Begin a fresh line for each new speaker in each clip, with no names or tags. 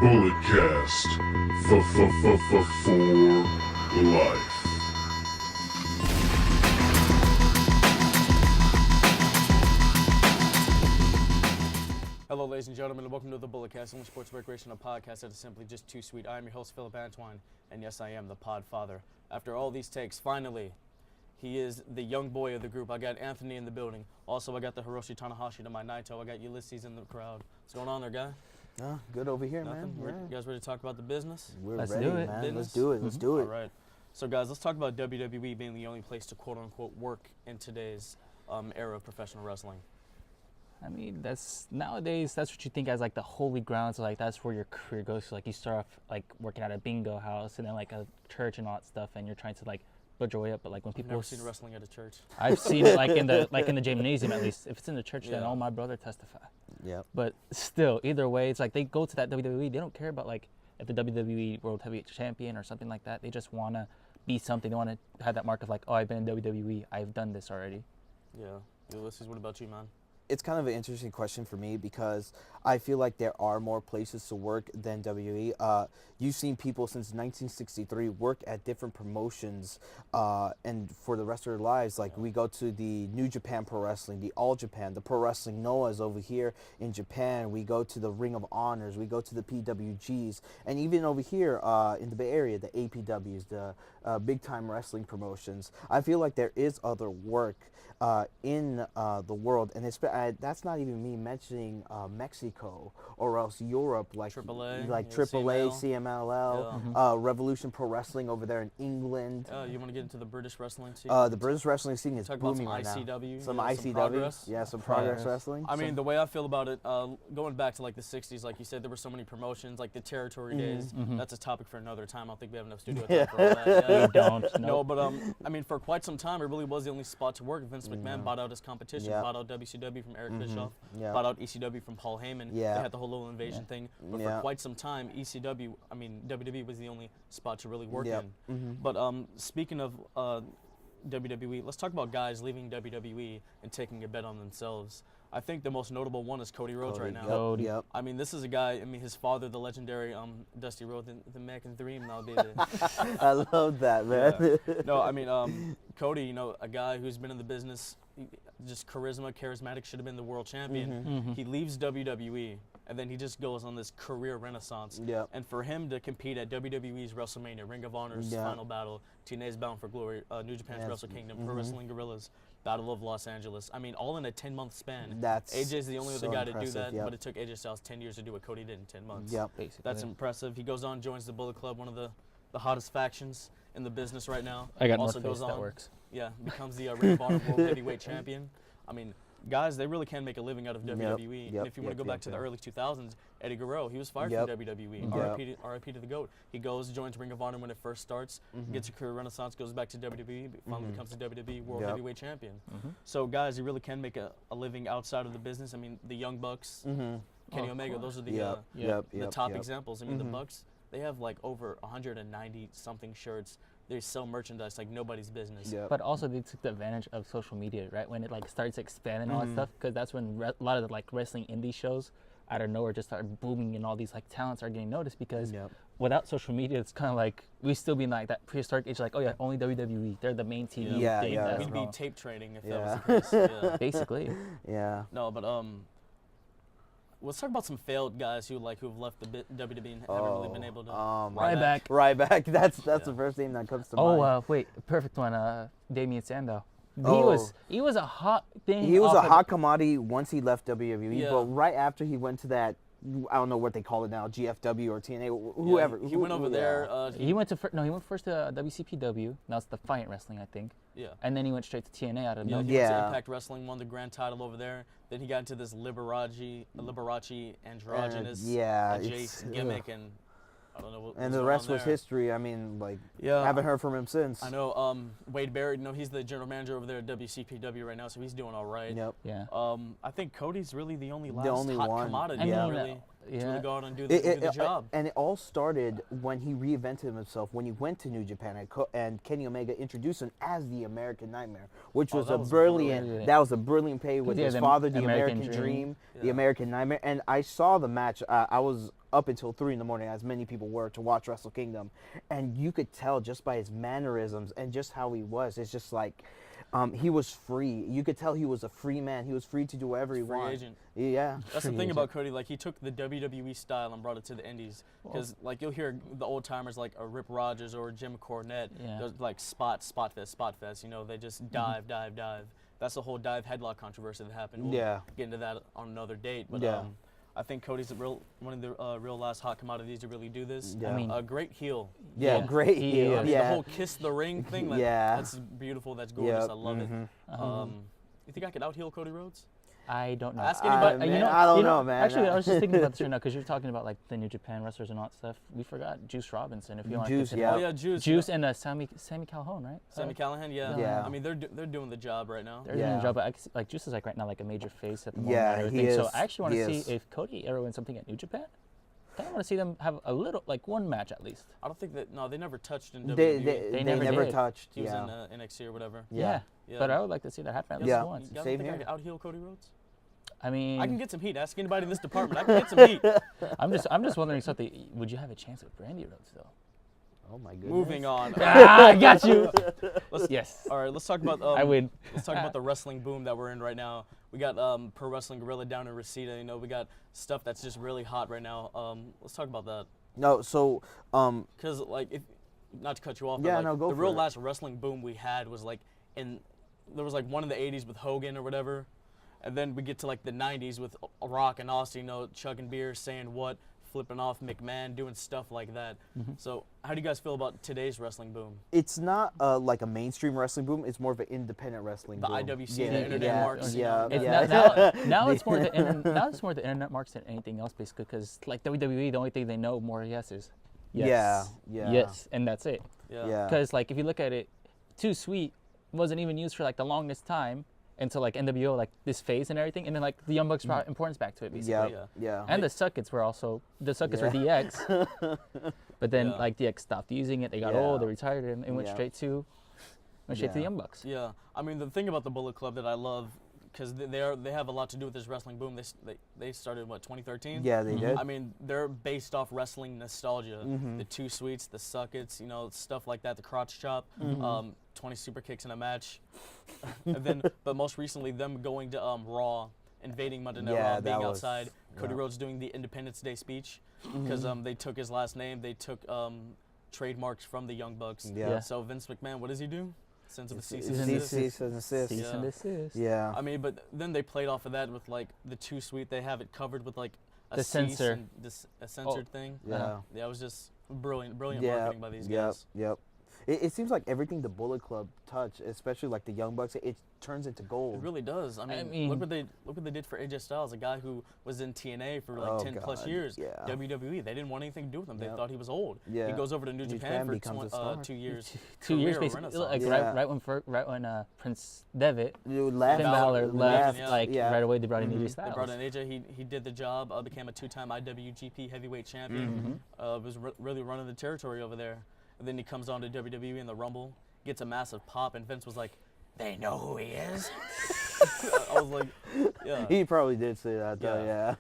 Bulletcast for life.
Hello, ladies and gentlemen, and welcome to the Bulletcast, only sports recreational podcast that is simply just too sweet. I am your host, Philip Antoine, and yes, I am the pod father. After all these takes, finally, he is the young boy of the group. I got Anthony in the building. Also, I got the Hiroshi Tanahashi to my Naito. I got Ulysses in the crowd. What's going on there, guy?
Good over here,
Nothing?
man.
You guys ready to talk about the business?
We're
Let's
ready,
do it.
man.
Business?
Let's do it. Let's do it.
All right. So, guys, let's talk about WWE being the only place to quote-unquote work in today's era of professional wrestling.
I mean, nowadays that's what you think as like the holy grounds. Like that's where your career goes. So, like you start off like working at a bingo house and then like a church and all that stuff, and you're trying to like build your way up. But like when
I've
people,
never seen wrestling at a church.
I've seen it like in the gymnasium at least. If it's in the church, then
Yeah.
all my brother testify.
Yep.
But still, either way, it's like they go to that WWE. They don't care about like if the WWE World Heavyweight Champion or something like that. They just want to be something. They want to have that mark of like, oh, I've been in WWE. I've done this already.
Yeah. Ulysses, what about you, man?
It's kind of an interesting question for me because I feel like there are more places to work than WWE. You've seen people since 1963 work at different promotions and for the rest of their lives. Like we go to the New Japan Pro Wrestling, the All Japan, the Pro Wrestling Noahs over here in Japan. We go to the Ring of Honors. We go to the PWGs. And even over here in the Bay Area, the APWs, the big time wrestling promotions. I feel like there is other work in the world, and that's not even me mentioning Mexico or else Europe, like
AAA,
like
yeah,
AAA,
CMLL.
CMLL, Revolution Pro Wrestling over there in England.
You want to get into the British wrestling scene?
The British wrestling scene is
Talk about some
booming right now.
ICW,
Some
yeah, some
ICW,
progress.
yeah, some progress wrestling.
I mean, the way I feel about it, going back to like the 60s, like you said, there were so many promotions, like the territory days. That's a topic for another time. I don't think we have enough studio time for all that. Yeah.
We don't.
No,
No.
but I mean, for quite some time, it really was the only spot to work. Vince McMahon bought out his competition,
Yeah.
bought out WCW from Eric Bischoff,
Yeah.
bought out ECW from Paul Heyman.
Yeah.
They had the whole little invasion thing. But
Yeah.
for quite some time, WWE was the only spot to really work
Yep.
in. But speaking of WWE, let's talk about guys leaving WWE and taking a bet on themselves. I think the most notable one is Cody Rhodes right now.
Yep.
Cody.
Yep.
I mean, this is a guy, his father, the legendary Dusty Rhodes, the American Dream now, baby.
I love that, man.
Yeah. No, I mean, Cody, a guy who's been in the business, just charismatic, should have been the world champion. He leaves WWE, and then he just goes on this career renaissance.
Yep.
And for him to compete at WWE's WrestleMania, Ring of Honor's
Yeah.
Final Battle, TNA's Bound for Glory, New Japan's
Yes.
Wrestle Kingdom, Pro Wrestling Guerrillas, Battle of Los Angeles. I mean, all in a 10-month span.
That's
AJ's the only
so
other guy to do
impressive,
that,
yep.
but it took AJ Styles 10 years to do what Cody did in 10 months.
Yep.
Basically.
That's impressive. He goes on, joins the Bullet Club, one of the hottest factions in the business right now.
I got
also
North Face,
goes
that
on,
works.
Yeah, becomes the Ring of Honor World Heavyweight Champion. I mean, guys, they really can make a living out of WWE.
Yep,
And if you want to go back to the early 2000s, Eddie Guerrero, he was fired from WWE. RIP to the GOAT. He goes, joins Ring of Honor when it first starts, gets a career renaissance, goes back to WWE, finally becomes the WWE World Heavyweight Champion. So, guys, you really can make a living outside of the business. I mean, the Young Bucks, Kenny Omega, those are the the top examples. I mean, the Bucks, they have like over 190 something shirts. They sell merchandise like nobody's business.
Yep.
But also they took the advantage of social media, right? When it like starts expanding all that stuff, because that's when a lot of the like wrestling indie shows out of nowhere just started booming, and all these like talents are getting noticed. Because without social media, it's kind of like we still be in like that prehistoric age, like, oh yeah, only WWE, they're the main TV
Yeah,
thing.
yeah.
that's
We'd be
wrong.
tape trading if
Yeah.
that was the case. Yeah.
Basically.
Yeah.
No, but let's talk about some failed guys who've left the WWE and haven't really been able to.
Ryback.
Ryback. That's the first name that comes to mind.
Oh, wait, perfect one. Damien Sandow.
Oh.
He was a hot thing.
He was
off
a
of-
hot commodity once he left WWE,
Yeah.
but right after he went to that, I don't know what they call it now, GFW or TNA, whoever.
He went over there.
He went first to WCPW. Now it's Defiant Wrestling, I think.
Yeah.
And then he went straight to TNA out of
Yeah,
nowhere.
he went to
Yeah.
Impact Wrestling, won the grand title over there. Then he got into this Liberace androgynous
yeah,
Jace
it's-
gimmick, and I don't know what
And
was
the
going
rest
on
was
there.
history. I mean, like,
Yeah.
haven't heard from him since.
I know Wade Barrett, he's the general manager over there at WCPW right now, so he's doing all right.
Yep.
Yeah.
I think Cody's really the only last
only
hot
one.
commodity
I mean,
to really go out and do the job.
And it all started when he reinvented himself, when he went to New Japan, and Kenny Omega introduced him as the American Nightmare, which was
that
a
was
brilliant.
brilliant.
That was a brilliant pay with
Yeah,
his
the
father, the
American
American
Dream.
Dream, the
Yeah.
American Nightmare. And I saw the match. I was up until 3 in the morning, as many people were, to watch Wrestle Kingdom, and you could tell just by his mannerisms and just how he was. It's just like he was free. You could tell he was a free man. He was free to do whatever he
Free
wanted.
agent.
Yeah.
That's the thing about Cody. Like, he took the WWE style and brought it to the Indies. Because, like, you'll hear the old timers like a Rip Rogers or Jim Cornette.
Yeah.
Those, like, spot fest. You know, they just dive. That's the whole dive headlock controversy that happened. We'll get into that on another date. But I think Cody's one of the real last hot commodities to really do this.
Yeah.
I mean,
A great heel.
Yeah, great
He
heel.
is.
I mean,
Yeah.
the whole kiss the ring thing. Like, that's beautiful. That's gorgeous.
Yep.
I love it.
Uh-huh.
You think I could out heel Cody Rhodes?
I don't know.
Ask anybody.
man, I don't know, man.
Actually, I was just thinking about this right now because you're talking about like the New Japan wrestlers and all that stuff. We forgot Juice Robinson. If you want
Juice,
to
yeah.
Oh yeah, Juice.
Juice and Sammy Calhoun, right?
Sammy Callahan, yeah.
Yeah.
I mean, they're doing the job right now.
They're doing
Yeah.
a job, but I can see, like Juice is like right now like a major face at the moment.
Yeah,
and
he
everything. So
is.
I actually want
He
to
is.
see if Cody ever wins something at New Japan. I want to see them have a little, like one match at least.
I don't think that. No, they never touched in
They
WWE.
They
never
never did.
touched.
He was
Yeah.
in NXT or whatever.
Yeah.
Yeah.
But I would like to see that happen at least
Yeah.
once.
You guys
Same
think I
here.
could out heel Cody Rhodes?
I mean,
I can get some heat. Ask anybody in this department. I can get some heat.
I'm just wondering something. Would you have a chance with Brandy Rhodes though?
Oh my goodness.
Moving on.
I got you.
Yes. All right. Let's talk about.
I win.
Let's talk about the wrestling boom that we're in right now. We got Pro Wrestling Guerrilla down in Reseda. You know, we got stuff that's just really hot right now. Let's talk about that.
No, so
Because like, if not to cut you off, but
Yeah,
like,
no, go
the
for
real
it.
last wrestling boom we had was like there was like one in the 80s with Hogan or whatever, and then we get to like the 90s with Rock and Austin, you know, chugging beer, saying what, flipping off McMahon, doing stuff like that. So how do you guys feel about today's wrestling boom?
it's not like a mainstream wrestling boom. It's more of an independent wrestling
The
boom.
IWC,
Yeah,
the internet
yeah,
marks.
Yeah,
It's
yeah.
now it's more now it's more the internet marks than anything else, basically, because like WWE, the only thing they know more yes is yes,
Yeah, yeah.
yes, and that's it.
Yeah.
Because like if you look at it, Too Sweet wasn't even used for like the longest time until like NWO, like this phase and everything, and then like the Young Bucks brought importance back to it, basically.
Yeah,
Yeah.
yeah.
And the Suckets were also were DX, but then
Yeah.
like DX stopped using it. They got
Yeah.
old. They retired, and it went
Yeah.
straight to the
Yeah.
Young Bucks.
Yeah, I mean the thing about the Bullet Club that I love, because they have a lot to do with this wrestling boom. They started what 2013.
Yeah, they did.
I mean they're based off wrestling nostalgia.
Mm-hmm.
The Two Sweets, the Suckets, you know, stuff like that. The crotch chop,
Mm-hmm.
20 super kicks in a match, and then but most recently them going to Raw, invading Monday Night
Yeah,
Raw, being
that was-
outside. Cody
yeah.
Rhodes doing the Independence Day speech, because they took his last name. They took trademarks from the Young Bucks.
Yeah.
Yeah.
So Vince McMahon, what does he do? Sends him a cease
Cease
and
and
desist.
Cease and desist.
Cease and
Yeah.
desist.
Yeah.
I mean, but then they played off of that with like the Too Sweet. They have it covered with like a
The
cease
censor.
and a censored thing.
Yeah.
Yeah, it was just brilliant
Yeah.
marketing by these
Yep.
guys.
Yep. It seems like everything the Bullet Club touch, especially like the Young Bucks, it turns into gold.
It really does. I mean, look what they did for AJ Styles, a guy who was in TNA for like
Oh,
10 plus
God.
years.
Yeah.
WWE, they didn't want anything to do with him. They
Yep.
thought he was old.
Yeah.
He goes over to New
New
Japan
Japan
for
becomes a star.
2 years.
2 years,
Career
basically,
renaissance.
like
Yeah.
right when Prince Devitt,
You left.
Finn Balor left,
yeah.
like
Yeah.
right away they brought in AJ
They
Styles.
brought in AJ. He did the job. Became a 2-time IWGP Heavyweight Champion. Was really running the territory over there. And then he comes on to WWE in the Rumble, gets a massive pop, and Vince was like, "They know who he is." I was like, "Yeah."
He probably did say that though.
Yeah.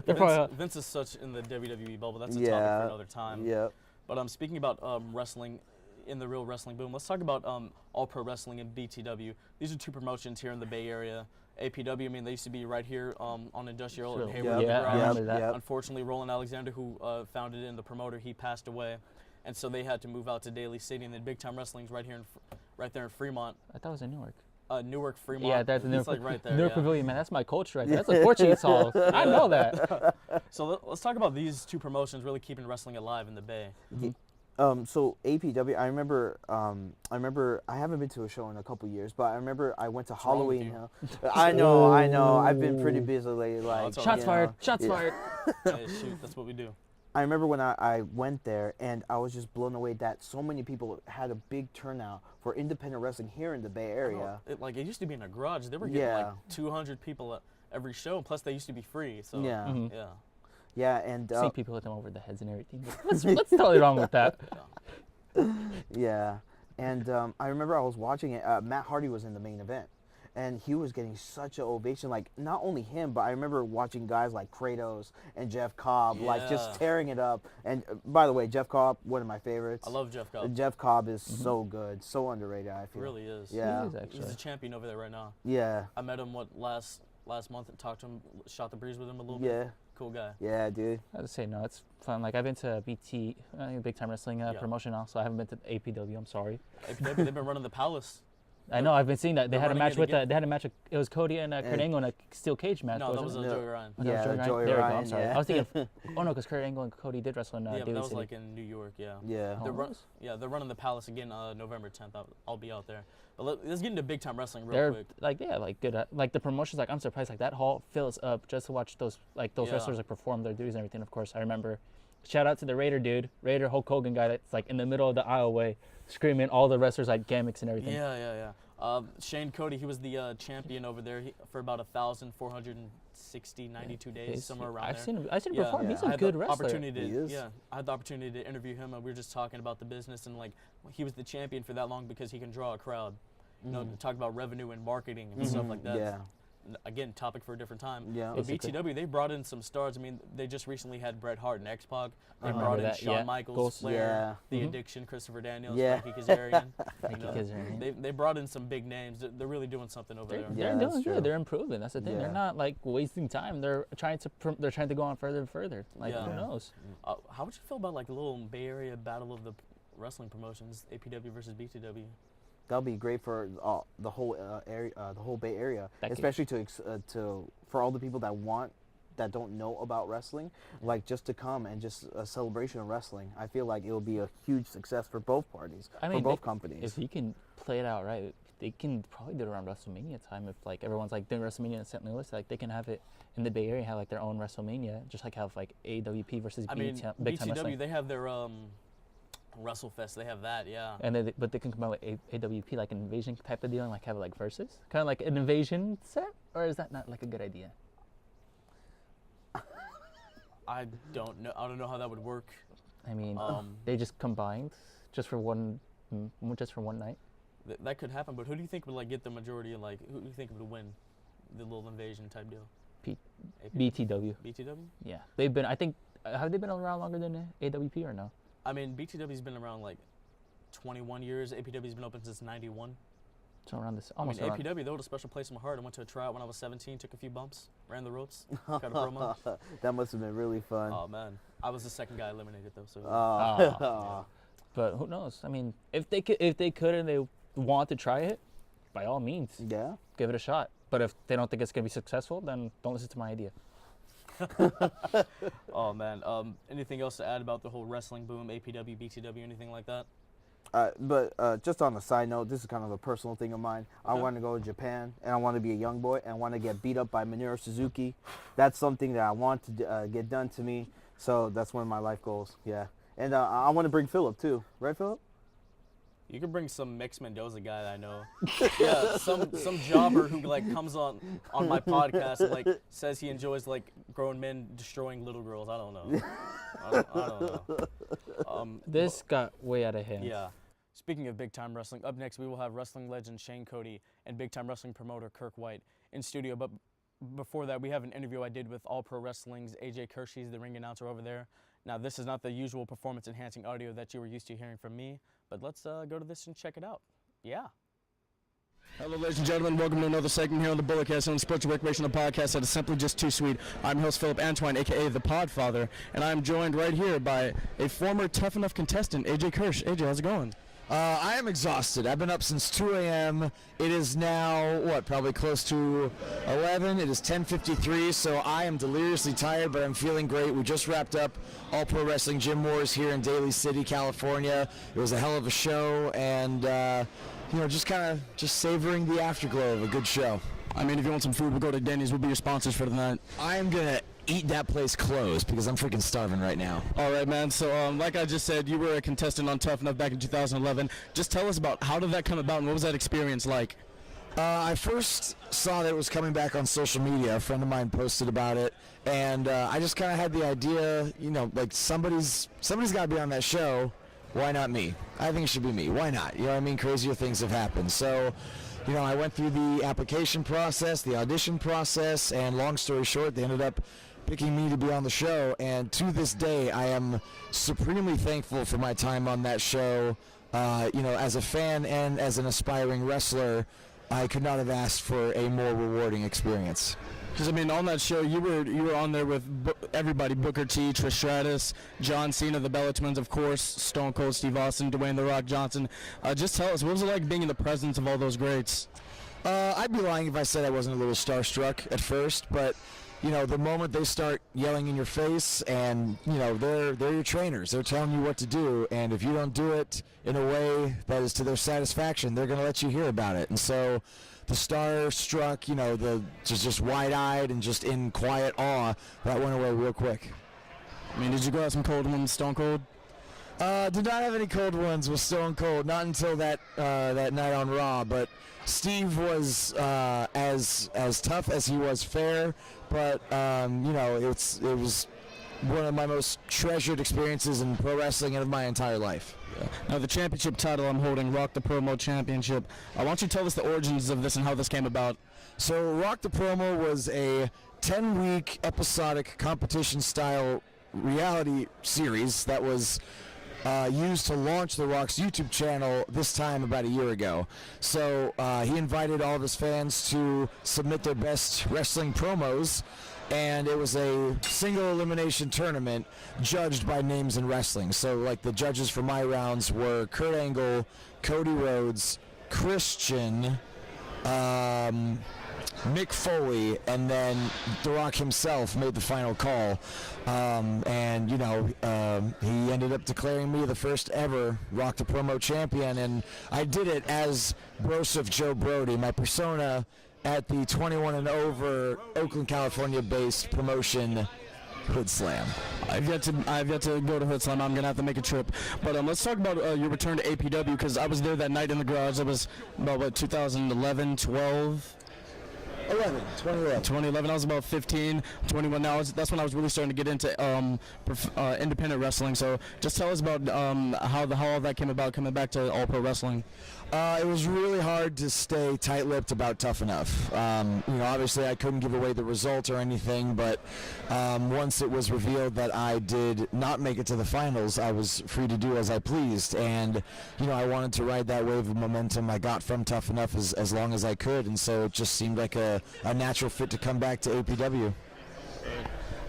Yeah.
Vince is such in the WWE bubble. That's a topic
Yeah.
for another time.
Yep.
But speaking about wrestling, in the real wrestling boom, let's talk about All Pro Wrestling and BTW. These are two promotions here in the Bay Area. APW, I mean, they used to be right here on Industrial in
Sure.
Hayward.
Yeah,
the
I
garage.
remember that.
Yep.
Unfortunately, Roland Alexander, who founded it and the promoter, he passed away. And so they had to move out to Daly City, and then Big Time Wrestling's right here, right there in Fremont.
I thought it was in Newark.
Newark, Fremont.
Yeah, that's the
It's
Newark,
like right there.
Newark
yeah.
Pavilion, man. That's my culture right there. That's a Portuguese hall. I know that.
So let's talk about these two promotions really keeping wrestling alive in the Bay.
So APW, I remember I haven't been to a show in a couple years, but I remember I went to
wrong with
Halloween
you?
Hill. I know. I've been pretty busy lately. Like,
it's all
Shots
you
fired.
know.
Shots
Yeah.
fired.
Hey, shoot, that's what we do.
I remember when I went there and I was just blown away that so many people had a big turnout for independent wrestling here in the Bay Area.
It used to be in a garage. They were getting
Yeah.
like 200 people at every show. Plus, they used to be free. So
Yeah.
Mhm.
yeah.
Yeah, and
Seeing people hit them over the heads and everything. What's totally wrong with that?
yeah, and I remember I was watching it. Matt Hardy was in the main event, and he was getting such an ovation. Like, not only him, but I remember watching guys like Kratos and Jeff Cobb, like, just tearing it up. And by the way, Jeff Cobb, one of my favorites.
I love Jeff Cobb.
Jeff Cobb is so good, so underrated, I feel.
He really is.
Yeah.
He is, actually.
He's a champion over there right now.
Yeah.
I met him, last month and talked to him, shot the breeze with him a little
Yeah.
bit. Cool guy.
Yeah, dude.
I would say no, it's fun. Like I've been to BT, Big Time Wrestling promotion now, so I haven't been to APW. I'm sorry.
APW, they've been running the Palace.
I know. I've been seeing that they had a
running
match
it
with
again.
they had a match. It was Cody and Kurt Angle in a steel cage match.
No, that was
wasn't it?
Joey Ryan.
Oh, that was
Yeah, Joey
There we go. I'm
Ryan,
sorry.
yeah.
I was thinking. Oh no, because Kurt Angle and Cody did wrestle in
Yeah, but
Daly
that was
City.
like in New York, yeah.
Yeah.
Oh,
They're
it
run-
was?
yeah, they're running the Palace again November 10th. I'll be out there. But let's get into big time wrestling real
They're
quick.
like like good. Like the promotions, like I'm surprised. Like that hall fills up just to watch those
Yeah.
wrestlers like perform their duties and everything. Of course, I remember. Shout out to the Raider dude, Raider Hulk Hogan guy that's like in the middle of the aisleway, screaming all the wrestlers like gimmicks and everything.
Yeah. Shane Cody, he was the champion over there for about 1,492 days, somewhere around there.
I've seen him perform. He's
I
a
had
good
the
wrestler.
opportunity
He
to,
is.
I had the opportunity to interview him, and we were just talking about the business, and like he was the champion for that long because he can draw a crowd. You know, talk about revenue and marketing and stuff like that.
Yeah.
Again, topic for a different time.
Yeah.
But
Basically.
BTW, they brought in some stars. I mean, they just recently had Bret Hart and X-Pac. They
remember
brought in
that,
Shawn
yeah.
Michaels,
Ghost.
Flair,
Yeah.
The Addiction, Christopher Daniels,
Yeah.
Frankie Kazarian.
Frankie Kazarian.
They brought in some big names. They're really doing something over there.
Yeah,
They're
that's
doing
true.
good. They're improving. That's the thing.
Yeah.
They're not like wasting time. They're trying to go on further and further. Like
Yeah.
who knows?
How would you feel about like the little Bay Area battle of the wrestling promotions, APW versus BTW?
That'll be great for the whole area, the whole Bay Area,
That could-
especially for all the people that don't know about wrestling, like just to come and just a celebration of wrestling. I feel like it will be a huge success for both parties,
I mean,
for both companies.
If you can play it out right, they can probably do it around WrestleMania time. If like everyone's like doing WrestleMania in St. Louis, like they can have it in the Bay Area, have like their own WrestleMania, just like have like AWP versus
I mean,
Big Time
BTW,
Wrestling.
they have their WrestleFest. They have that, yeah.
And but they can come out with AWP, like an invasion type of deal, and like have it like versus, kind of like an invasion set, or is that not like a good idea?
I don't know. I don't know how that would work.
I mean,
Um,
they just combined just for one night.
That could happen, but who do you think would like get the majority? Of, like, who do you think would win the little invasion type deal?
BTW.
BTW?
Yeah, they've been. I think have they been around longer than AWP or no?
I mean, BTW's been around like 21 years. APW's been open since '91.
So around this,
I mean,
almost around.
APW, they hold a special place in my heart. I went to a tryout when I was 17, took a few bumps, ran the ropes, got a promo.
That must have been really fun.
Oh man, I was the second guy eliminated though. So
But who knows? I mean, if they could and they want to try it, by all means,
Yeah.
give it a shot. But if they don't think it's gonna be successful, then don't listen to my idea.
oh man, anything else to add about the whole wrestling boom, APW, BTW, anything like that?
But just on a side note, this is kind of a personal thing of mine. I
Okay.
want to go to Japan, and I want to be a young boy, and I want to get beat up by Minoru Suzuki. That's something that I want to get done to me. So that's one of my life goals. Yeah, and I want to bring Philip too, right, Philip?
You could bring some Mix Mendoza guy that I know. Yeah, some jobber who like comes on my podcast and like says he enjoys like grown men destroying little girls. I don't know. I don't know.
This got way out of hand.
Yeah. Speaking of big time wrestling, up next we will have wrestling legend Shane Cody and big time wrestling promoter Kirk White in studio. But before that, we have an interview I did with All Pro Wrestling's AJ Kirsch. He's the ring announcer over there. Now, this is not the usual performance enhancing audio that you were used to hearing from me, but let's go to this and check it out. Yeah.
Hello, ladies and gentlemen. Welcome to another segment here on the Bulletcast on Sports Recreational Podcast that is simply just too sweet. I'm host Philip Antoine, a.k.a. The Podfather, and I'm joined right here by a former Tough Enough contestant, AJ Kirsch. AJ, how's it going?
I am exhausted. I've been up since 2 a.m. It is now, probably close to 11. It is 10:53, so I am deliriously tired, but I'm feeling great. We just wrapped up All Pro Wrestling Gym Wars here in Daly City, California. It was a hell of a show, and, just savoring the afterglow of a good show.
I mean, if you want some food, we'll go to Denny's. We'll be your sponsors for the night.
I am going to eat that place closed because I'm freaking starving right now.
All right, man. So, like I just said, you were a contestant on Tough Enough back in 2011. Just tell us about how did that come about and what was that experience like?
I first saw that it was coming back on social media. A friend of mine posted about it, and I just kind of had the idea, like somebody's got to be on that show. Why not me? I think it should be me. Why not? You know what I mean? Crazier things have happened. So, you know, I went through the application process, the audition process, and long story short, they ended up picking me to be on the show. And to this day, I am supremely thankful for my time on that show. You know, as a fan and as an aspiring wrestler, I could not have asked for a more rewarding experience.
Because I mean, on that show, you were on there with everybody: Booker T, Trish Stratus, John Cena, the Bella Twins, of course, Stone Cold Steve Austin, Dwayne The Rock Johnson. Just tell us, what was it like being in the presence of all those greats?
I'd be lying if I said I wasn't a little starstruck at first, but you know, the moment they start yelling in your face, and you know, they're your trainers. They're telling you what to do, and if you don't do it in a way that is to their satisfaction, they're going to let you hear about it. And so, the starstruck, you know, the just wide-eyed and just in quiet awe, that went away real quick.
I mean, did you go out some cold ones, Stone Cold?
Did not have any cold ones with Stone Cold, not until that night on Raw. But Steve was as tough as he was fair. But you know, it was one of my most treasured experiences in pro wrestling and of my entire life.
Now, the championship title I'm holding, Rock the Promo Championship. Why don't you tell us the origins of this and how this came about?
So, Rock the Promo was a 10-week episodic competition-style reality series that was used to launch The Rock's YouTube channel this time about a year ago. So he invited all of his fans to submit their best wrestling promos, and it was a single elimination tournament judged by names in wrestling. So like the judges for my rounds were Kurt Angle, Cody Rhodes, Christian, Mick Foley, and then The Rock himself made the final call. And, you know, he ended up declaring me the first ever Rock the Promo champion, and I did it as Broseph Joe Brody, my persona at the 21 and over Oakland, California-based promotion Hood Slam.
I've yet to go to Hood Slam. I'm gonna have to make a trip. But let's talk about your return to APW, because I was there that night in the garage. That was about what, 2011, 12. 2011. I was about 15, 21 now. That's when I was really starting to get into independent wrestling. So just tell us about how all that came about, coming back to All Pro Wrestling.
It was really hard to stay tight-lipped about Tough Enough. You know, obviously I couldn't give away the result or anything, but once it was revealed that I did not make it to the finals, I was free to do as I pleased. And, you know, I wanted to ride that wave of momentum I got from Tough Enough as long as I could, and so it just seemed like a natural fit to come back to APW.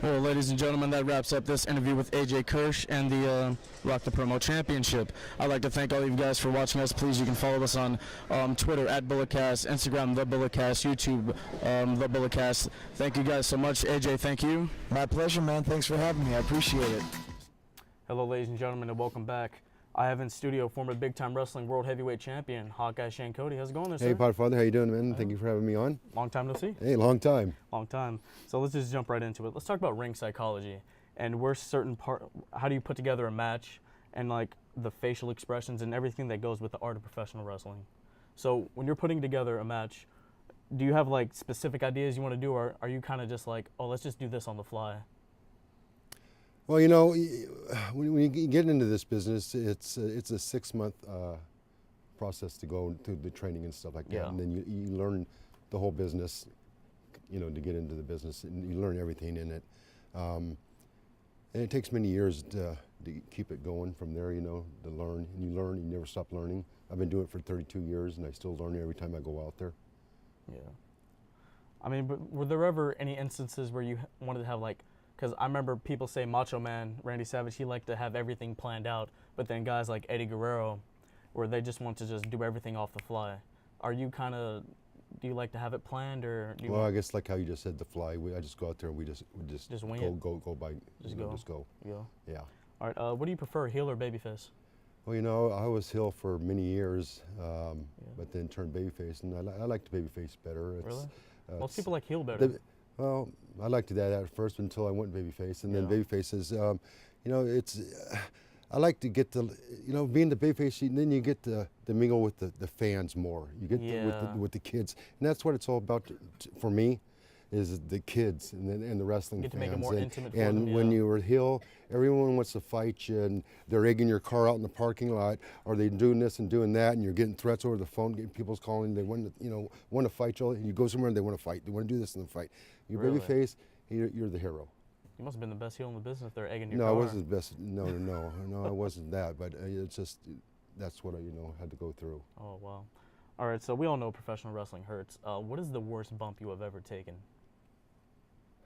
Well, ladies and gentlemen, that wraps up this interview with AJ Kirsch and the Rock the Promo Championship. I'd like to thank all of you guys for watching us. Please, you can follow us on Twitter at Bulletcast, Instagram The Bulletcast, YouTube The Bulletcast. Thank you guys so much. AJ, thank you.
My pleasure, man. Thanks for having me. I appreciate it.
Hello, ladies and gentlemen, and welcome back. I have in studio former Big Time Wrestling World Heavyweight Champion, Hawkeye Shane Cody. How's it going there, sir?
Hey, Podfather, how you doing, man? Thank you for having me on.
Long time no see.
Hey, long time.
Long time. So let's just jump right into it. Let's talk about ring psychology and where how do you put together a match, and like the facial expressions and everything that goes with the art of professional wrestling. So when you're putting together a match, do you have like specific ideas you want to do, or are you kind of just like, oh, let's just do this on the fly?
Well, you know, when you get into this business, it's a 6-month process to go through the training and stuff like that.
Yeah.
And then you learn the whole business, you know, to get into the business, and you learn everything in it. And it takes many years to keep it going from there, you know, to learn. And you never stop learning. I've been doing it for 32 years, and I still learn every time I go out there.
Yeah. I mean, but were there ever any instances where you wanted to have like, because I remember people say Macho Man, Randy Savage, he liked to have everything planned out, but then guys like Eddie Guerrero, where they just want to just do everything off the fly. Are you kind of, do you like to have it planned, or do you
Well, I guess like how you just said, the fly. I just go out there and we just
wing
go,
it?
go by.
Just
you know,
go.
Just go.
You go.
Yeah.
All right. What do you prefer, heel or babyface?
Well, you know, I was heel for many years, but then turned babyface, and I liked the babyface better.
Really? Most people like heel better.
Well, I liked that at first until I went babyface, and then babyface is, you know, it's. I like to get the, you know, being the babyface, then you get to mingle with the fans more. You get with the kids, and that's what it's all about for me. is the kids and the wrestling
Get to
fans.
make it more intimate for
and
them,
when
yeah.
you were heel, everyone wants to fight you, and they're egging your car out in the parking lot, or they doing this and doing that, and you're getting threats over the phone, getting people's calling, they want to, want to fight you, and you go somewhere and they want to fight, they want to do this and fight. You're
Really?
babyface, you're the hero.
You must have been the best heel in the business if they're egging your
No,
car.
I wasn't the best. No, I wasn't that. But it's just that's what I had to go through.
Oh, wow. All right, so we all know professional wrestling hurts. What is the worst bump you have ever taken?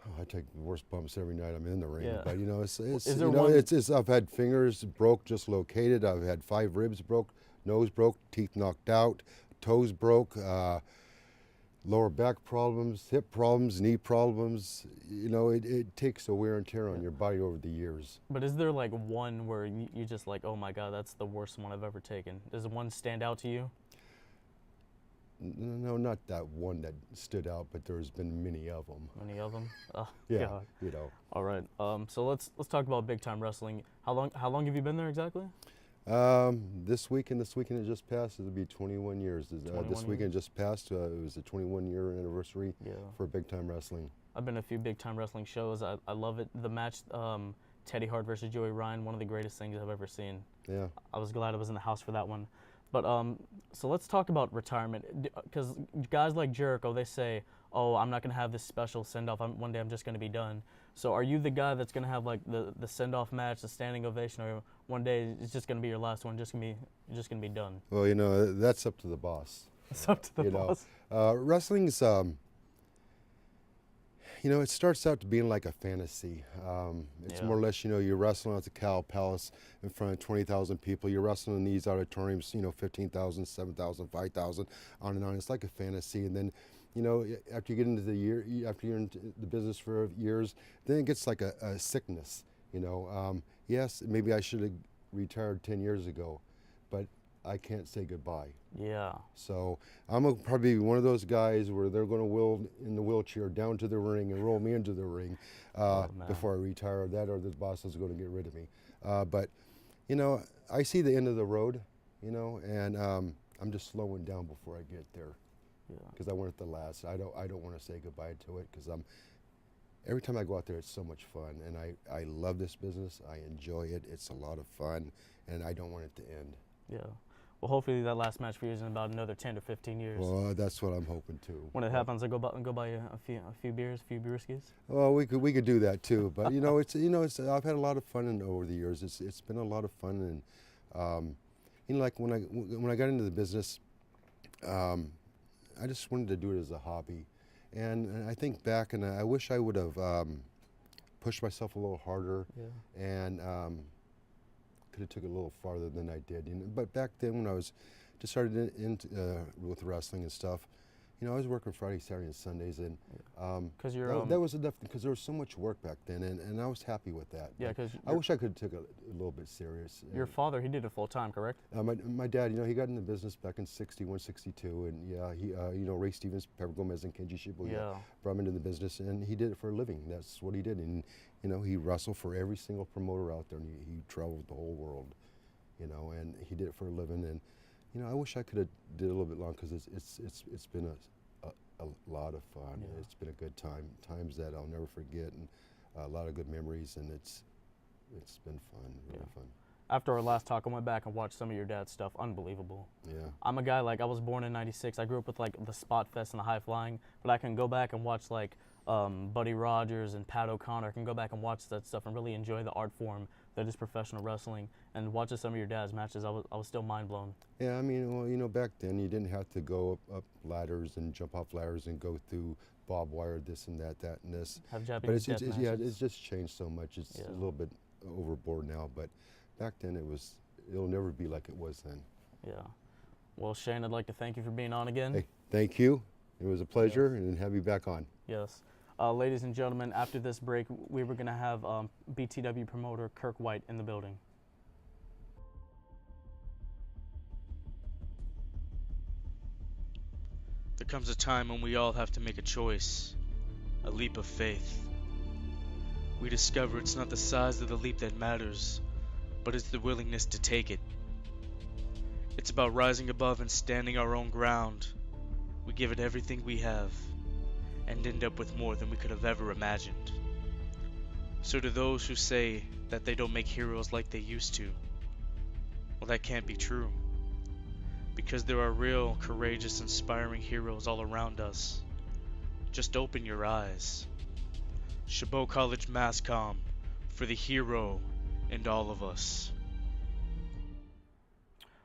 Oh, I take the worst bumps every night I'm in the ring.
Yeah.
But it's
Is there one-
it's I've had fingers broke, just located. I've had 5 ribs broke, nose broke, teeth knocked out, toes broke. Lower back problems, hip problems, knee problems. It takes a wear and tear on your body over the years.
But is there like one where you just like, oh my God, that's the worst one I've ever taken? Does one stand out to you?
No, not that one that stood out, but there's been many of them.
Many of them? Oh,
Yeah,
God. All right. So let's talk about big time wrestling. How long have you been there exactly?
This weekend that just passed, it'll be 21 years.
21
This weekend just passed. It was a 21-year anniversary
Yeah.
for big time wrestling.
I've been to a few big time wrestling shows. I love it. The match, Teddy Hart versus Joey Ryan, one of the greatest things I've ever seen.
Yeah.
I was glad I was in the house for that one. But so let's talk about retirement, because guys like Jericho, they say, oh, I'm not going to have this special send-off. One day I'm just going to be done. So are you the guy that's going to have like the send-off match, the standing ovation, or one day it's just going to be your last one, you're just going to be done?
Well, that's up to the boss.
It's up to the boss.
Wrestling's, it starts out to being like a fantasy. It's
Yeah.
more or less, you're wrestling at the Cow Palace in front of 20,000 people. You're wrestling in these auditoriums, 15,000, 7,000, 5,000, on and on. It's like a fantasy. And then, after you get into after you're into the business for years, then it gets like a sickness. Yes, maybe I should have retired 10 years ago, but I can't say goodbye.
Yeah.
So I'm gonna probably be one of those guys where they're going to wheel in the wheelchair down to the ring and roll me into the ring before I retire. That or the boss is going to get rid of me. But I see the end of the road, and I'm just slowing down before I get there.
Yeah.
Because I want it to last. I don't want to say goodbye to it because every time I go out there, it's so much fun, and I love this business. I enjoy it. It's a lot of fun, and I don't want it to end.
Yeah. Well, hopefully that last match for you is in about another 10 to 15 years.
Well, that's what I'm hoping too.
When it happens, I go buy a few beers, a few brewskis.
Well, we could do that too, but it's I've had a lot of fun over the years. It's been a lot of fun, and like when I got into the business, I just wanted to do it as a hobby, and I think back, and I wish I would have pushed myself a little harder,
Yeah.
and could have took it a little farther than I did. But back then, when I was just started with wrestling and stuff, I was working Friday, Saturday, and Sundays, and
Because you're
that was enough because there was so much work back then, and I was happy with that.
Yeah,
But
'cause
I wish I could have took it a little bit serious.
your father, he did it full time, correct?
My dad, he got in the business back in 61, 62, and yeah, he, Ray Stevens, Pepper Gomez, and Kenji Shibuya
Yeah.
brought him into the business, and he did it for a living. That's what he did, and he wrestled for every single promoter out there, and he traveled the whole world, and he did it for a living. And I wish I could have did a little bit longer because it's been a lot of fun.
Yeah.
It's been a good time, times that I'll never forget, and a lot of good memories, and it's been fun, really fun.
After our last talk, I went back and watched some of your dad's stuff. Unbelievable.
Yeah.
I'm a guy, I was born in '96. I grew up with the Spot Fest and the high flying, but I can go back and watch Buddy Rogers and Pat O'Connor. I can go back and watch that stuff and really enjoy the art form that is professional wrestling. And watching some of your dad's matches, I was still mind blown.
Yeah, well, back then you didn't have to go up ladders and jump off ladders and go through barbed wire, this and that and this.
Have
But
Japanese death matches.
it's just changed so much. It's a little bit overboard now, but back then it'll never be like it was then.
Yeah. Well, Shane, I'd like to thank you for being on again.
Hey, thank you. It was a pleasure, and have you back on.
Yes. Ladies and gentlemen, after this break, we were going to have BTW promoter Kirk White in the building.
There comes a time when we all have to make a choice, a leap of faith. We discover it's not the size of the leap that matters, but it's the willingness to take it. It's about rising above and standing our own ground. We give it everything we have. and end up with more than we could have ever imagined. So to those who say that they don't make heroes like they used to, well, that can't be true. Because there are real, courageous, inspiring heroes all around us. Just open your eyes. Chabot College Masscom for the hero and all of us.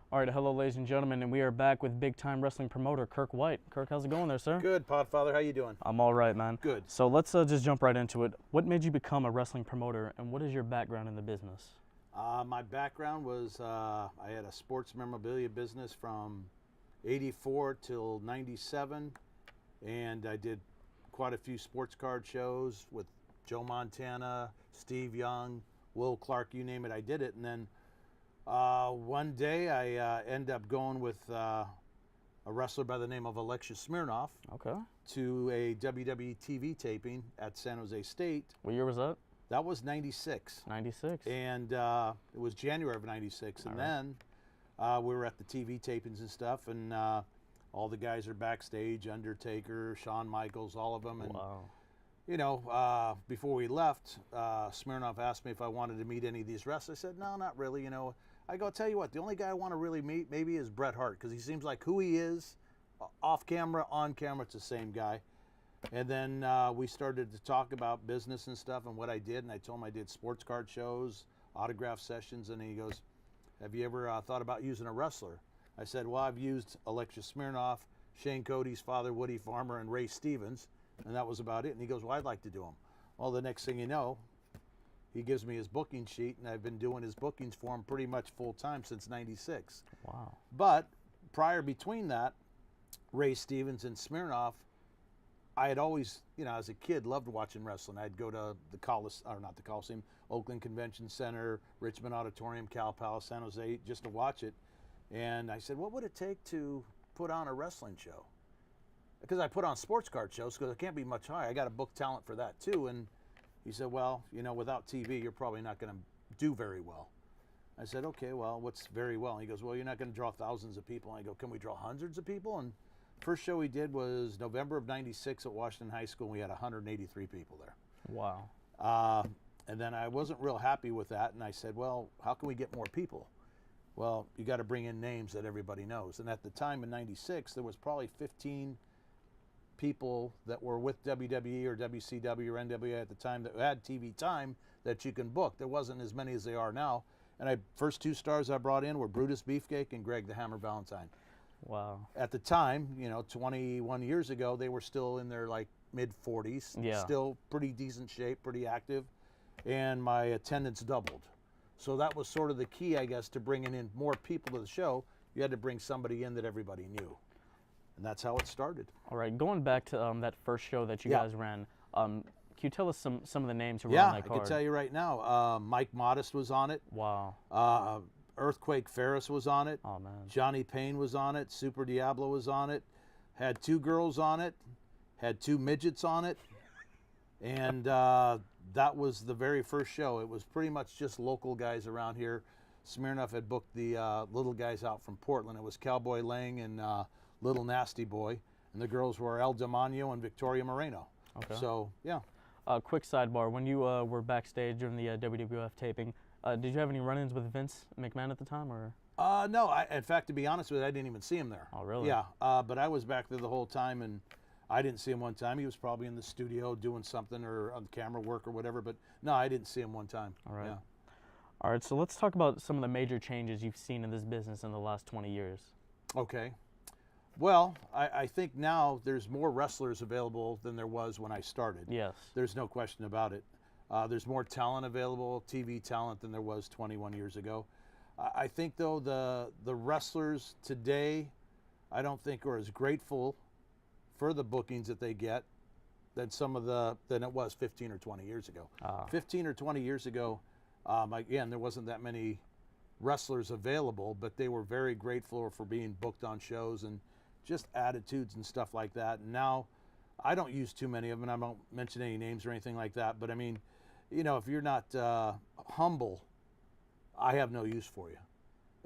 All right, hello, ladies and gentlemen, and we are back with big-time wrestling promoter Kirk White. Kirk, how's it going there, sir?
Good, Podfather. How you doing?
I'm all right, man.
Good.
So let's just jump right into it. What made you become a wrestling promoter, and what is your background in the business?
My background was I had a sports memorabilia business from '84 till '97, and I did quite a few sports card shows with Joe Montana, Steve Young, Will Clark, you name it, I did it. And then one day I ended up going with a wrestler by the name of Alexis Smirnoff
Okay.
to a WWE TV taping at San Jose State.
What year was that?
That was '96.
96.
And it was January of '96. And then we were at the TV tapings and stuff, and all the guys are backstage, Undertaker, Shawn Michaels, all of them. And,
Wow.
you know, before we left, Smirnoff asked me if I wanted to meet any of these wrestlers. I said, no, not really. You know, I go, tell you what, the only guy I want to really meet maybe is Bret Hart, because he seems like who he is, off camera, on camera, it's the same guy. And then we started to talk about business and stuff and what I did, and I told him I did sports card shows, autograph sessions, and he goes, have you ever thought about using a wrestler? I said, well, I've used Alexis Smirnoff, Shane Cody's father, Woody Farmer, and Ray Stevens, and that was about it. And he goes, well, I'd like to do them. Well, the next thing you know, he gives me his booking sheet, and I've been doing his bookings for him pretty much full time since '96.
Wow.
But prior between that, Ray Stevens and Smirnoff, I had always, you know, as a kid, loved watching wrestling. I'd go to the Coliseum, Oakland Convention Center, Richmond Auditorium, Cal Palace, San Jose, just to watch it. And I said, what would it take to put on a wrestling show? Because I put on sports card shows, because it can't be much higher. I got to book talent for that too. And he said, well, you know, without TV, you're probably not going to do very well. I said, okay, well, what's very well? And he goes, well, you're not going to draw thousands of people. And I go, can we draw hundreds of people? And first show we did was November of '96 at Washington High School. And we had 183 people there.
Wow.
And then I wasn't real happy with that. And I said, well, how can we get more people? Well, you got to bring in names that everybody knows. And at the time in '96, there was probably 15 people that were with WWE or WCW or NWA at the time that had TV time that you can book. There wasn't as many as they are now. And first two stars I brought in were Brutus Beefcake and Greg the Hammer Valentine.
Wow.
At the time, you know, 21 years ago, they were still in their like mid-40s.
Yeah.
Still pretty decent shape, pretty active. And my attendance doubled. So that was sort of the key, I guess, to bringing in more people to the show. You had to bring somebody in that everybody knew. And that's how it started.
All right, going back to that first show that you
Yeah.
guys ran, can you tell us some of the names who were
Yeah,
on that
I
card?
can tell you right now. Mike Modest was on it.
Wow.
Earthquake Ferris was on it.
Oh, man.
Johnny Payne was on it. Super Diablo was on it. Had two girls on it. Had two midgets on it. And that was the very first show. It was pretty much just local guys around here. Smirnoff had booked the little guys out from Portland. It was Cowboy Lang and Little Nasty Boy. And the girls were El Demonio and Victoria Moreno.
Okay.
So, yeah.
Quick sidebar. When you were backstage during the WWF taping, did you have any run-ins with Vince McMahon at the time, or?
No, in fact, to be honest with you, I didn't even see him there.
Oh, really?
Yeah, but I was back there the whole time, and I didn't see him one time. He was probably in the studio doing something or on camera work or whatever, but no, I didn't see him one time.
All right.
Yeah.
All right, so let's talk about some of the major changes you've seen in this business in the last 20 years.
Okay. Well, I think now there's more wrestlers available than there was when I started.
Yes.
There's no question about it. There's more talent available, TV talent, than there was 21 years ago. I think, though, the wrestlers today, I don't think are as grateful for the bookings that they get than than it was 15 or 20 years ago. 15 or 20 years ago, again, there wasn't that many wrestlers available, but they were very grateful for being booked on shows and just attitudes and stuff like that. And now, I don't use too many of them, and I don't mention any names or anything like that, but I mean, you know, if you're not humble, I have no use for you.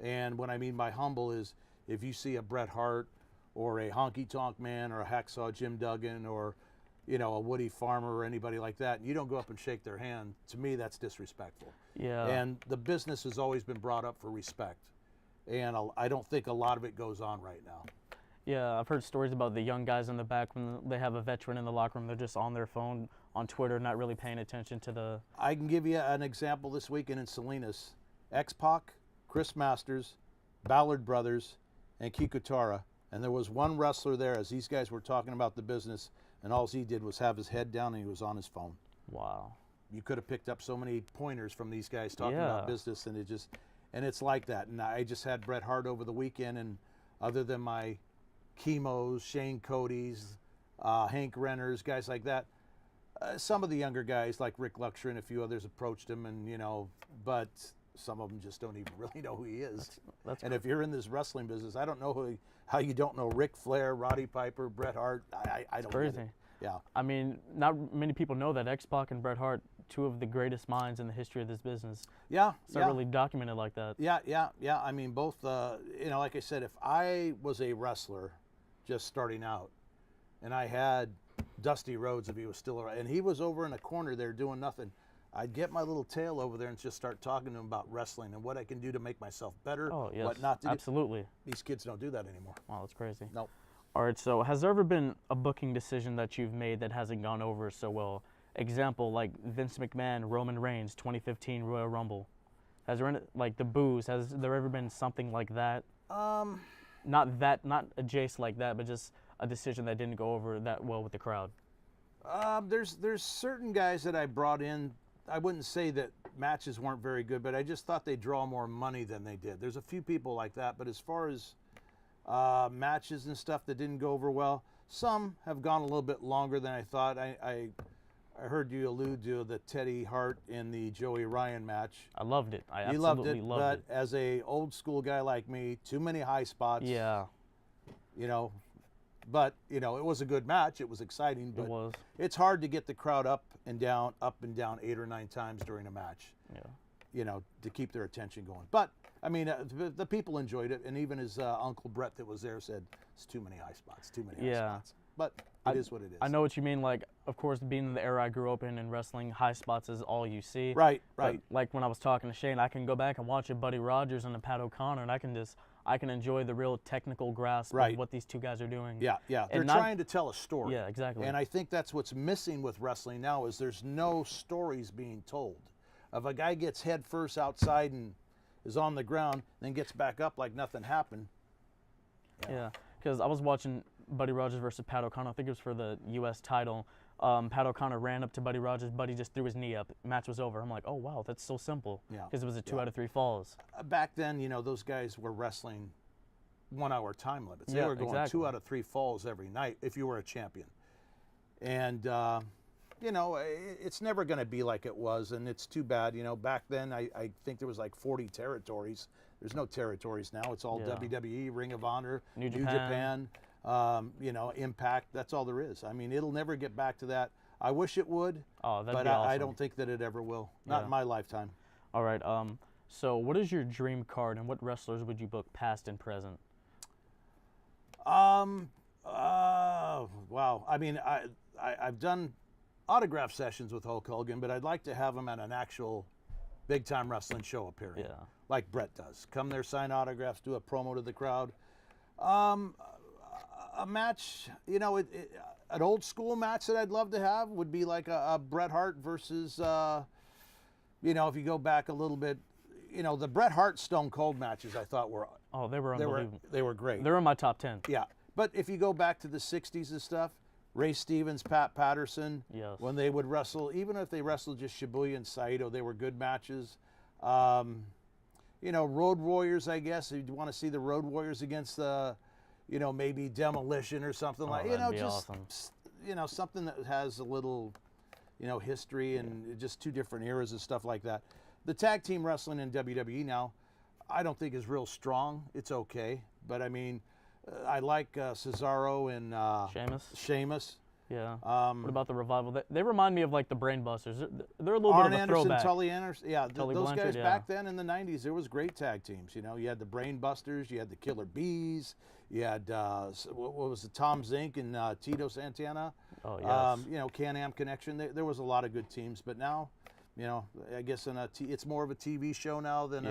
And what I mean by humble is if you see a Bret Hart or a Honky Tonk Man or a Hacksaw Jim Duggan or you know, a Woody Farmer or anybody like that, and you don't go up and shake their hand, to me that's disrespectful.
Yeah.
And the business has always been brought up for respect, and I don't think a lot of it goes on right now.
Yeah, I've heard stories about the young guys in the back when they have a veteran in the locker room. They're just on their phone, on Twitter, not really paying attention to the.
I can give you an example this weekend in Salinas. X-Pac, Chris Masters, Ballard Brothers, and Kikutara. And there was one wrestler there as these guys were talking about the business, and all he did was have his head down and he was on his phone.
Wow.
You could have picked up so many pointers from these guys talking
Yeah.
about business, and it's like that. And I just had Bret Hart over the weekend, and other than my Chemos, Shane Cody's, Hank Renners, guys like that, some of the younger guys like Rick Luxor and a few others approached him, and but some of them just don't even really know who he is. And if you're in this wrestling business, I don't know how you don't know Ric Flair, Roddy Piper, Bret Hart. I don't
crazy.
get it. Yeah.
I mean, not many people know that X-Pac and Bret Hart, two of the greatest minds in the history of this business.
Yeah.
It's not really documented like that.
Yeah. I mean, both, like I said, if I was a wrestler just starting out and I had Dusty Rhodes, if he was still around, and he was over in a corner there doing nothing, I'd get my little tail over there and just start talking to him about wrestling and what I can do to make myself better,
Oh, yes.
what not to do.
Absolutely.
These kids don't do that anymore.
Wow, that's crazy.
Nope.
All right, so has there ever been a booking decision that you've made that hasn't gone over so well? Example, like Vince McMahon, Roman Reigns, 2015 Royal Rumble. Has there, like the booze, has there ever been something like that? Not adjacent like that, but just a decision that didn't go over that well with the crowd.
There's certain guys that I brought in. I wouldn't say that matches weren't very good, but I just thought they draw more money than they did. There's a few people like that, but as far as matches and stuff that didn't go over well, some have gone a little bit longer than I thought. I heard you allude to the Teddy Hart in the Joey Ryan match.
I loved it. I
You
absolutely
loved it, but as a old school guy like me, too many high spots.
Yeah,
But it was a good match. It was exciting, but
it was.
it's hard to get the crowd up and down 8 or 9 times during a match.
Yeah.
To keep their attention going. But I mean, the people enjoyed it, and even his Uncle Brett that was there said, "It's too many high spots, too many high spots." But it is what it is.
I know what you mean. Like, of course, being in the era I grew up in wrestling, high spots is all you see.
Right.
But like when I was talking to Shane, I can go back and watch a Buddy Rogers and a Pat O'Connor, and I can enjoy the real technical grasp of what these two guys are doing.
Yeah. They're trying to tell a story.
Yeah, exactly.
And I think that's what's missing with wrestling now is there's no stories being told. If a guy gets head first outside and is on the ground, then gets back up like nothing happened.
Yeah, because I was watching Buddy Rogers versus Pat O'Connor. I think it was for the U.S. title. Pat O'Connor ran up to Buddy Rogers. Buddy just threw his knee up. Match was over. I'm like, oh, wow, that's so simple.
Yeah.
Because it was a 2 out of 3 falls.
Back then, those guys were wrestling 1 hour time limits. They were going
exactly.
2 out of 3 falls every night if you were a champion. And, it's never going to be like it was, and it's too bad. Back then, I think there was like 40 territories. There's no territories now. It's all WWE, Ring of Honor,
New Japan.
Impact. That's all there is. I mean, it'll never get back to that. I wish it would,
Oh, that'd
but
be awesome.
I don't think that it ever will. Not in my lifetime.
All right. So what is your dream card, and what wrestlers would you book past and present?
Wow. I mean, I've done autograph sessions with Hulk Hogan, but I'd like to have him at an actual big-time wrestling show appearing, like Brett does. Come there, sign autographs, do a promo to the crowd. A match, an old school match that I'd love to have would be like a Bret Hart versus, if you go back a little bit, the Bret Hart Stone Cold matches I thought were
they were unbelievable.
They were great.
They're in my top 10.
Yeah, but if you go back to the '60s and stuff, Ray Stevens, Pat Patterson,
Yes.
when they would wrestle, even if they wrestled just Shibuya and Saito, they were good matches. Road Warriors, I guess, if you want to see the Road Warriors against maybe Demolition or something like,
that'd be
just,
awesome.
something that has a little, history and just 2 different eras and stuff like that. The tag team wrestling in WWE now, I don't think is real strong. It's okay, but I mean, I like Cesaro and Sheamus.
Yeah. What about the Revival? They remind me of like the Brainbusters. They're a little
Arn
bit of a
Anderson,
throwback.
Tully Anderson. Yeah,
Tully
those
Blanchard,
guys back then in the 90s, there was great tag teams. You had the Brainbusters, you had the Killer Bees, you had, what was it, Tom Zink and Tito Santana.
Oh, yes.
You know, Can-Am Connection. There was a lot of good teams, but now, you know, I guess it's more of a TV show now than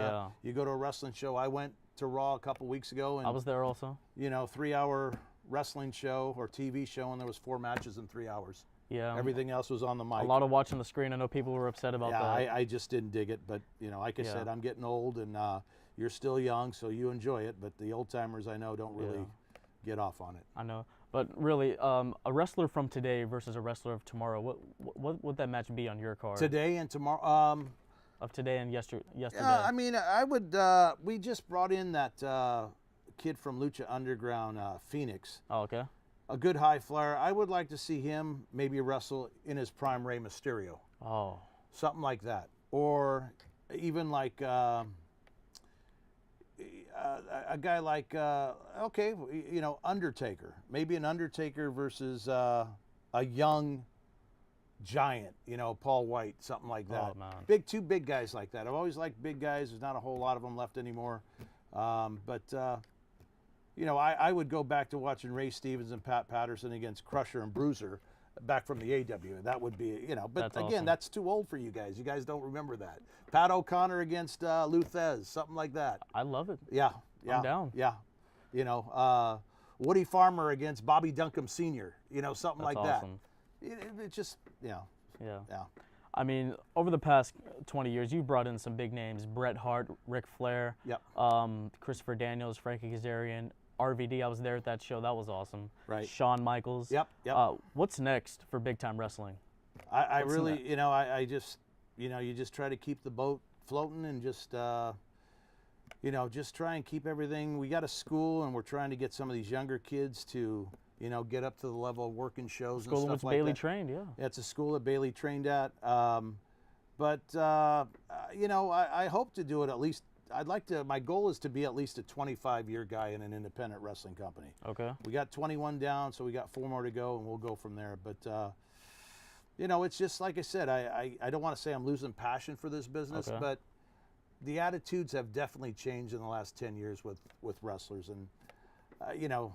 you go to a wrestling show. I went to Raw a couple weeks ago, and
I was there also.
You know, 3-hour wrestling show or TV show, and there was 4 matches in 3 hours.
Yeah.
Everything else was on the mic.
A lot of watching the screen. I know people were upset about that.
I just didn't dig it, but you know, like I said, I'm getting old, and you're still young, so you enjoy it. But the old timers I know don't really get off on it.
I know, but really, a wrestler from today versus a wrestler of tomorrow. What would that match be on your card?
Today and tomorrow.
Of today and yesterday.
I mean, I would. We just brought in that kid from Lucha Underground, Phoenix.
Oh, okay.
A good high flyer. I would like to see him maybe wrestle in his prime Rey Mysterio.
Oh.
Something like that. Or even like a guy like, okay, you know, Undertaker. Maybe an Undertaker versus a young giant, you know, Paul White, something like that.
Oh, man.
Two big guys like that. I've always liked big guys. There's not a whole lot of them left anymore. You know, I would go back to watching Ray Stevens and Pat Patterson against Crusher and Bruiser back from the AW. That would be, you know, but
that's
again,
awesome.
That's too old for you guys. You guys don't remember that. Pat O'Connor against Lou Thez, something like that.
I love it.
Yeah.
I'm down.
Yeah. You know, Woody Farmer against Bobby Duncombe Sr., you know, something
That's
like
awesome.
that. It just, you know.
Yeah.
Yeah.
I mean, over the past 20 years, you brought in some big names: Bret Hart, Ric Flair,
Yep.
Christopher Daniels, Frankie Kazarian, RVD. I was there at that show. That was awesome.
Right.
Shawn Michaels.
Yep.
What's next for big time wrestling?
I
What's
really,
next?
you know, I just, you know, you just try to keep the boat floating and just, you know, just try and keep everything. We got a school, and we're trying to get some of these younger kids to, you know, get up to the level of working shows and
School in
stuff
which
like
Bailey
that.
trained, yeah.
Yeah, it's a school that Bailey trained at. You know, I hope to do it at least. I'd like to. My goal is to be at least a 25-year guy in an independent wrestling company.
Okay.
We got 21 down, so we got 4 more to go, and we'll go from there. But you know, it's just like I said. I don't want to say I'm losing passion for this business,
Okay.
but the attitudes have definitely changed in the last 10 years with wrestlers, and you know,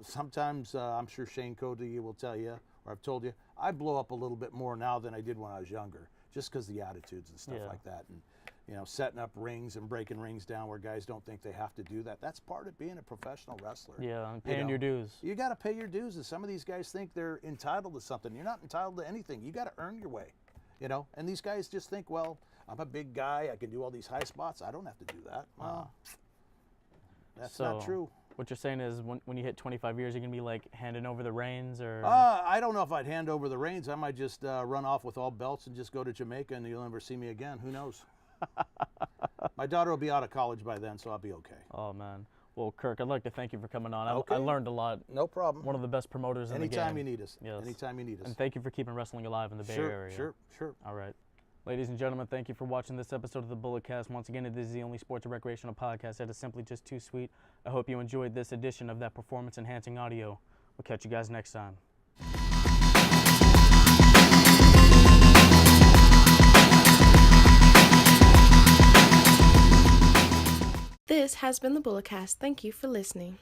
sometimes I'm sure Shane Cody will tell you, or I've told you, I blow up a little bit more now than I did when I was younger, just because the attitudes and stuff like that, and you know, setting up rings and breaking rings down where guys don't think they have to do that. That's part of being a professional wrestler.
Yeah, and
You
paying
know,
your dues.
You got to pay your dues, and some of these guys think they're entitled to something. You're not entitled to anything. You got to earn your way, you know. And these guys just think, well, I'm a big guy. I can do all these high spots. I don't have to do that. Well, that's not true.
What you're saying is when you hit 25 years, you're going to be like handing over the reins, or?
I don't know if I'd hand over the reins. I might just run off with all belts and just go to Jamaica, and you'll never see me again. Who knows? My daughter will be out of college by then, so I'll be okay.
Oh, man. Well, Kirk, I'd like to thank you for coming on.
Okay.
I learned a lot.
No problem.
One of the best promoters in the game.
Anytime you need us.
Yes.
Anytime you need us.
And thank you for keeping wrestling alive in the Bay Area.
Sure.
All right. Ladies and gentlemen, thank you for watching this episode of the Bulletcast. Once again, this is the only sports and recreational podcast that is simply just too sweet. I hope you enjoyed this edition of that performance-enhancing audio. We'll catch you guys next time.
This has been the Bulletcast. Thank you for listening.